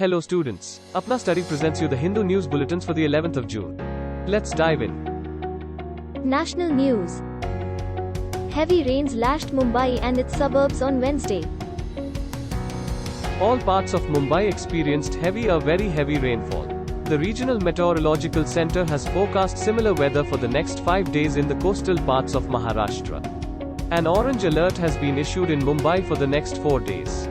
Hello students, Apna Study presents you the Hindu News Bulletins for the 11th of June. Let's dive in. National news. Heavy rains lashed Mumbai and its suburbs on Wednesday. All parts of Mumbai experienced heavy or very heavy rainfall. The Regional Meteorological Center has forecast similar weather for the next 5 days in the coastal parts of Maharashtra. An orange alert has been issued in Mumbai for the next 4 days.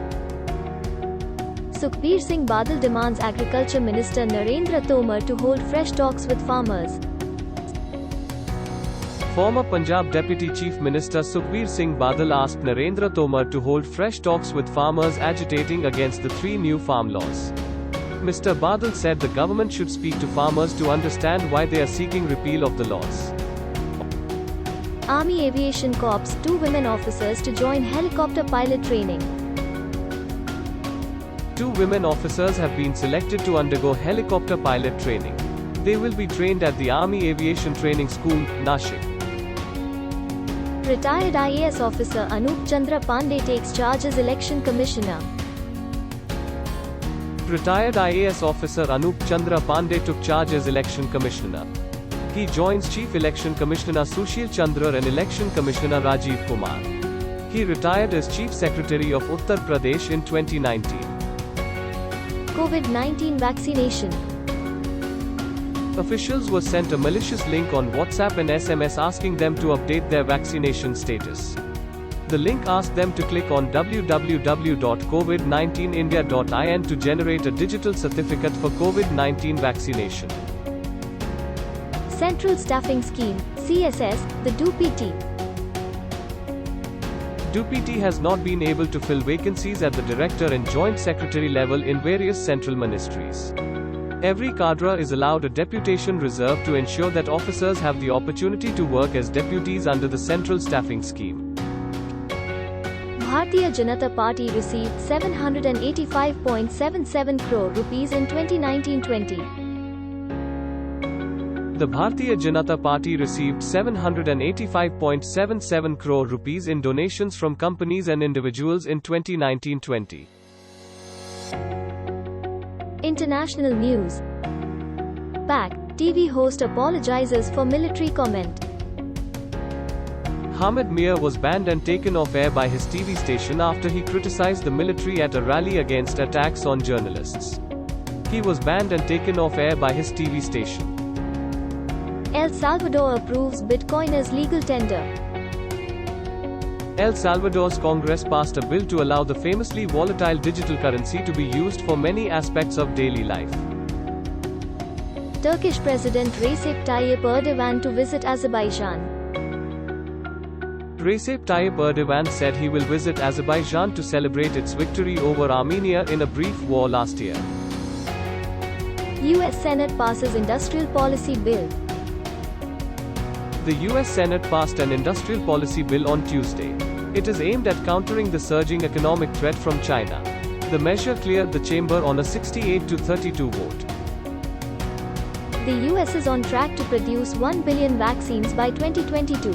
Sukhbir Singh Badal demands Agriculture Minister Narendra Tomar to hold fresh talks with farmers. Former Punjab Deputy Chief Minister Sukhbir Singh Badal asked Narendra Tomar to hold fresh talks with farmers agitating against the 3 new farm laws. Mr. Badal said the government should speak to farmers to understand why they are seeking repeal of the laws. Army Aviation Corps 2 women officers to join helicopter pilot training. 2 women officers have been selected to undergo helicopter pilot training. They will be trained at the Army Aviation Training School, Nashik. Retired IAS officer Anup Chandra Pandey takes charge as Election Commissioner. Retired IAS officer Anup Chandra Pandey took charge as Election Commissioner. He joins Chief Election Commissioner Sushil Chandra and Election Commissioner Rajiv Kumar. He retired as Chief Secretary of Uttar Pradesh in 2019. COVID-19 vaccination. Officials were sent a malicious link on WhatsApp and SMS asking them to update their vaccination status. The link asked them to click on www.covid19india.in to generate a digital certificate for COVID-19 vaccination. Central Staffing Scheme, CSS, the DUPT. DUPT has not been able to fill vacancies at the director and joint secretary level in various central ministries. Every cadre is allowed a deputation reserve to ensure that officers have the opportunity to work as deputies under the Central Staffing Scheme. Bharatiya Janata Party received 785.77 crore rupees in 2019-20. The Bharatiya Janata Party received 785.77 crore rupees in donations from companies and individuals in 2019-20. International news. Pak TV host apologizes for military comment. Hamid Mir was banned and taken off air by his TV station after he criticized the military at a rally against attacks on journalists. He was banned and taken off air by his TV station. El Salvador approves Bitcoin as legal tender. El Salvador's Congress passed a bill to allow the famously volatile digital currency to be used for many aspects of daily life. Turkish President Recep Tayyip Erdogan to visit Azerbaijan. Recep Tayyip Erdogan said he will visit Azerbaijan to celebrate its victory over Armenia in a brief war last year. US Senate passes industrial policy bill. The US Senate passed an industrial policy bill on Tuesday. It is aimed at countering the surging economic threat from China. The measure cleared the chamber on a 68-32 vote. The US is on track to produce 1 billion vaccines by 2022.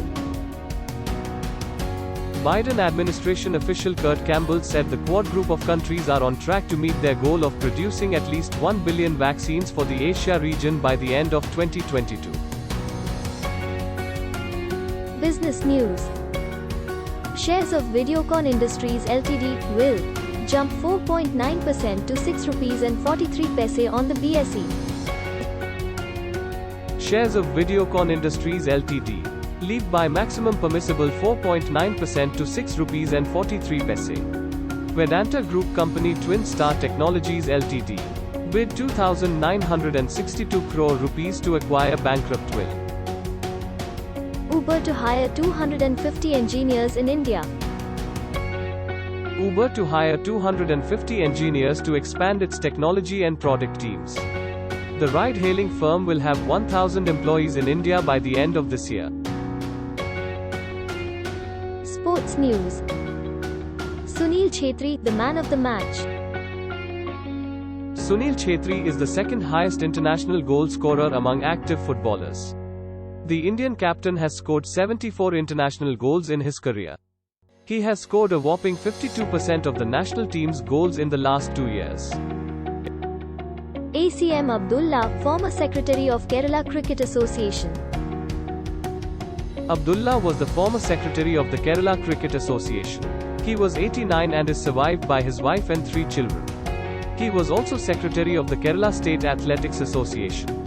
Biden administration official Kurt Campbell said the Quad group of countries are on track to meet their goal of producing at least 1 billion vaccines for the Asia region by the end of 2022. Business news. Shares of Videocon Industries Ltd will jump 4.9% to 6 rupees and 43 paise on the BSE. Shares of Videocon Industries Ltd leap by maximum permissible 4.9% to 6 rupees and 43 paise. Vedanta Group Company Twin Star Technologies Ltd bid 2,962 crore rupees to acquire bankrupt Will. Uber to hire 250 engineers in India. Uber to hire 250 engineers to expand its technology and product teams. The ride-hailing firm will have 1,000 employees in India by the end of this year. Sports news. Sunil Chhetri, the man of the match. Sunil Chhetri is the second highest international goal scorer among active footballers. The Indian captain has scored 74 international goals in his career. He has scored a whopping 52% of the national team's goals in the last 2 years. ACM Abdullah, former Secretary of Kerala Cricket Association. Abdullah was the former secretary of the Kerala Cricket Association. He was 89 and is survived by his wife and 3 children. He was also secretary of the Kerala State Athletics Association.